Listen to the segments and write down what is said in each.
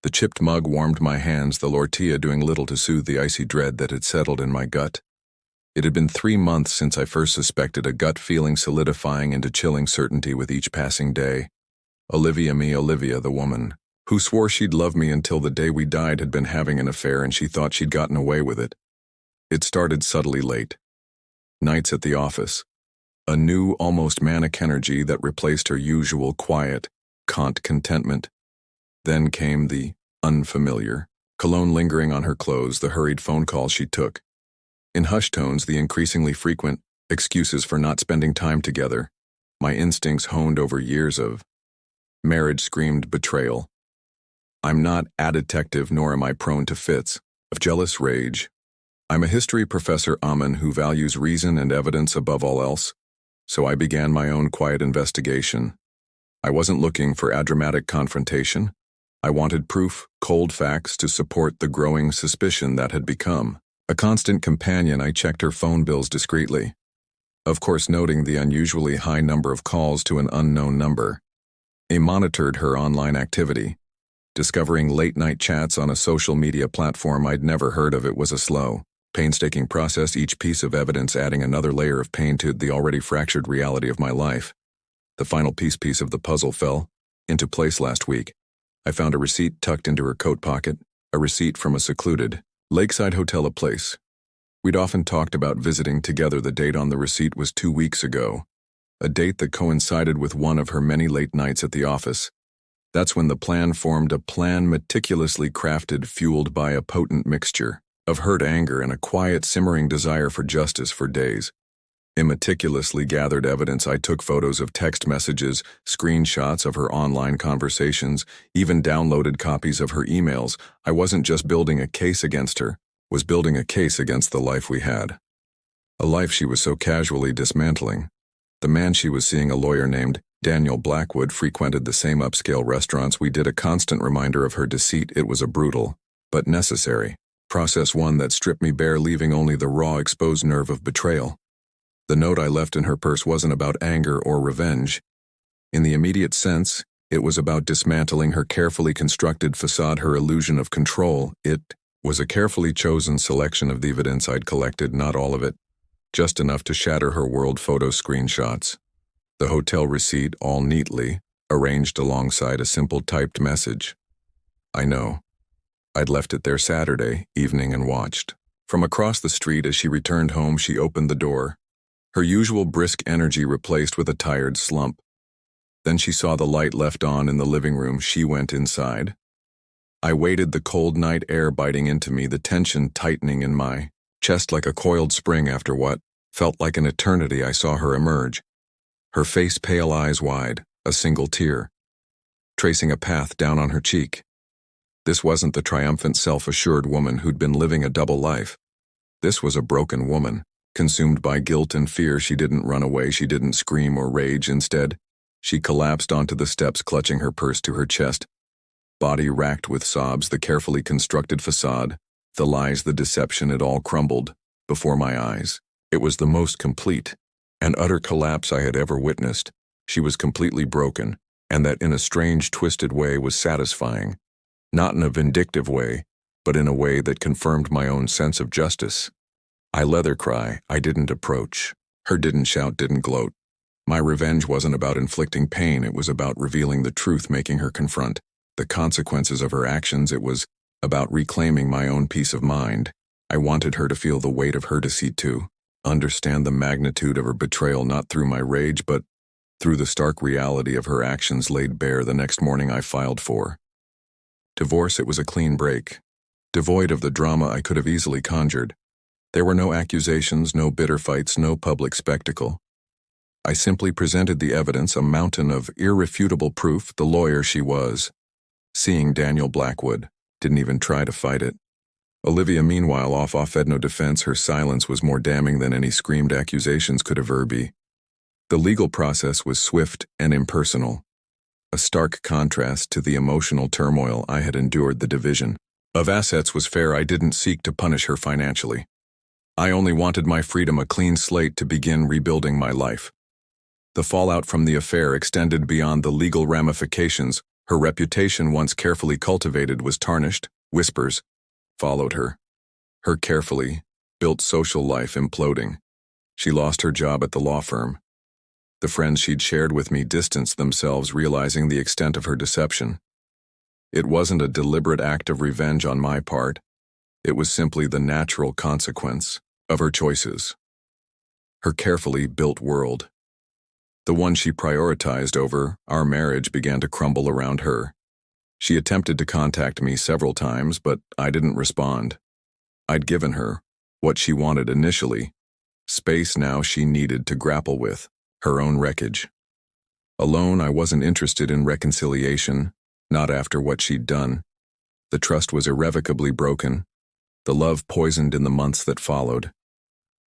The chipped mug warmed my hands, the tortilla doing little to soothe the icy dread that had settled in my gut. It had been 3 months since I first suspected, a gut feeling solidifying into chilling certainty with each passing day. Olivia, the woman, who swore she'd love me until the day we died, had been having an affair and she thought she'd gotten away with it. It started subtly late. Nights at the office. A new, almost manic energy that replaced her usual quiet, contentment. Then came the unfamiliar, cologne lingering on her clothes, the hurried phone calls she took. In hushed tones, the increasingly frequent excuses for not spending time together. My instincts, honed over years of marriage, screamed betrayal. I'm not a detective, nor am I prone to fits of jealous rage. I'm a history professor, Amen, who values reason and evidence above all else, so I began my own quiet investigation. I wasn't looking for a dramatic confrontation. I wanted proof, cold facts to support the growing suspicion that had become a constant companion. I checked her phone bills discreetly, of course noting the unusually high number of calls to an unknown number. I monitored her online activity, discovering late-night chats on a social media platform I'd never heard of. It was a slow, painstaking process, each piece of evidence adding another layer of pain to the already fractured reality of my life. The final piece of the puzzle fell into place last week. I found a receipt tucked into her coat pocket, a receipt from a secluded lakeside hotel, a place we'd often talked about visiting together. The date on the receipt was 2 weeks ago, a date that coincided with one of her many late nights at the office. That's when the plan formed, a plan meticulously crafted, fueled by a potent mixture of hurt anger and a quiet, simmering desire for justice. For days, in meticulously gathered evidence, I took photos of text messages, screenshots of her online conversations, even downloaded copies of her emails. I wasn't just building a case against her, was building a case against the life we had. A life she was so casually dismantling. The man she was seeing, a lawyer named Daniel Blackwood, frequented the same upscale restaurants we did, a constant reminder of her deceit. It was a brutal, but necessary, process, one that stripped me bare, leaving only the raw, exposed nerve of betrayal. The note I left in her purse wasn't about anger or revenge. In the immediate sense, it was about dismantling her carefully constructed facade, her illusion of control. It was a carefully chosen selection of the evidence I'd collected, not all of it, just enough to shatter her world. Photo screenshots. The hotel receipt, all neatly arranged alongside a simple typed message. I know. I'd left it there Saturday evening and watched from across the street as she returned home. She opened the door, her usual brisk energy replaced with a tired slump. Then she saw the light left on in the living room. She went inside. I waited, the cold night air biting into me, the tension tightening in my chest like a coiled spring. After what felt like an eternity, I saw her emerge, her face pale, eyes wide, a single tear tracing a path down on her cheek. This wasn't the triumphant, self-assured woman who'd been living a double life. This was a broken woman, consumed by guilt and fear. She didn't run away, she didn't scream or rage. Instead, she collapsed onto the steps, clutching her purse to her chest, body racked with sobs. The carefully constructed facade, the lies, the deception, it all crumbled before my eyes. It was the most complete and utter collapse I had ever witnessed. She was completely broken, and that, in a strange, twisted way, was satisfying. Not in a vindictive way, but in a way that confirmed my own sense of justice. I let her cry. I didn't approach her, didn't shout, didn't gloat. My revenge wasn't about inflicting pain. It was about revealing the truth, making her confront the consequences of her actions. It was about reclaiming my own peace of mind. I wanted her to feel the weight of her deceit too, understand the magnitude of her betrayal, not through my rage, but through the stark reality of her actions laid bare. The next morning I filed for divorce. It was a clean break, devoid of the drama I could have easily conjured. There were no accusations, no bitter fights, no public spectacle. I simply presented the evidence, a mountain of irrefutable proof. The lawyer she was seeing, Daniel Blackwood, didn't even try to fight it. Olivia, meanwhile, off fed no defense. Her silence was more damning than any screamed accusations could ever be. The legal process was swift and impersonal, a stark contrast to the emotional turmoil I had endured. The division of assets was fair. I didn't seek to punish her financially. I only wanted my freedom, a clean slate to begin rebuilding my life. The fallout from the affair extended beyond the legal ramifications. Her reputation, once carefully cultivated, was tarnished. Whispers followed her. Her carefully built social life imploding. She lost her job at the law firm. The friends she'd shared with me distanced themselves, realizing the extent of her deception. It wasn't a deliberate act of revenge on my part. It was simply the natural consequence of her choices. Her carefully built world, the one she prioritized over our marriage, began to crumble around her. She attempted to contact me several times, but I didn't respond. I'd given her what she wanted initially, space now she needed to grapple with her own wreckage. Alone, I wasn't interested in reconciliation, not after what she'd done. The trust was irrevocably broken, the love poisoned in the months that followed.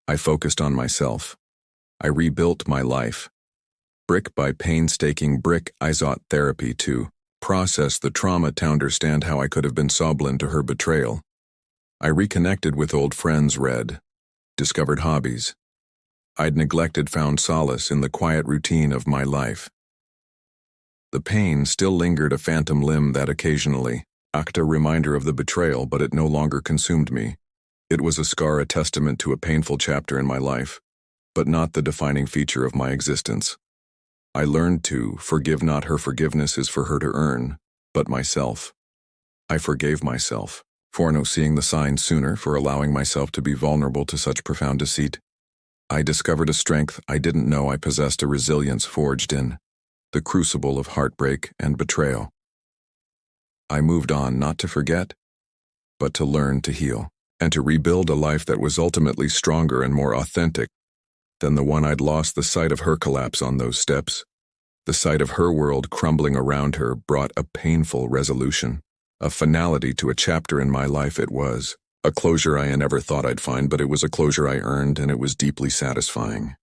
I focused on myself. I rebuilt my life. Brick by painstaking brick, I sought therapy to process the trauma, to understand how I could have been so blind to her betrayal. I reconnected with old friends, read, discovered hobbies I'd neglected, found solace in the quiet routine of my life. The pain still lingered, a phantom limb that occasionally acted a reminder of the betrayal, but it no longer consumed me. It was a scar, a testament to a painful chapter in my life, but not the defining feature of my existence. I learned to forgive. Not her forgiveness is for her to earn, but myself. I forgave myself for no seeing the signs sooner, for allowing myself to be vulnerable to such profound deceit. I discovered a strength I didn't know I possessed, a resilience forged in the crucible of heartbreak and betrayal. I moved on, not to forget, but to learn to heal, and to rebuild a life that was ultimately stronger and more authentic than the one I'd lost. The sight of her collapse on those steps, the sight of her world crumbling around her, brought a painful resolution, a finality to a chapter in my life. It was a closure I never thought I'd find, but it was a closure I earned, and it was deeply satisfying.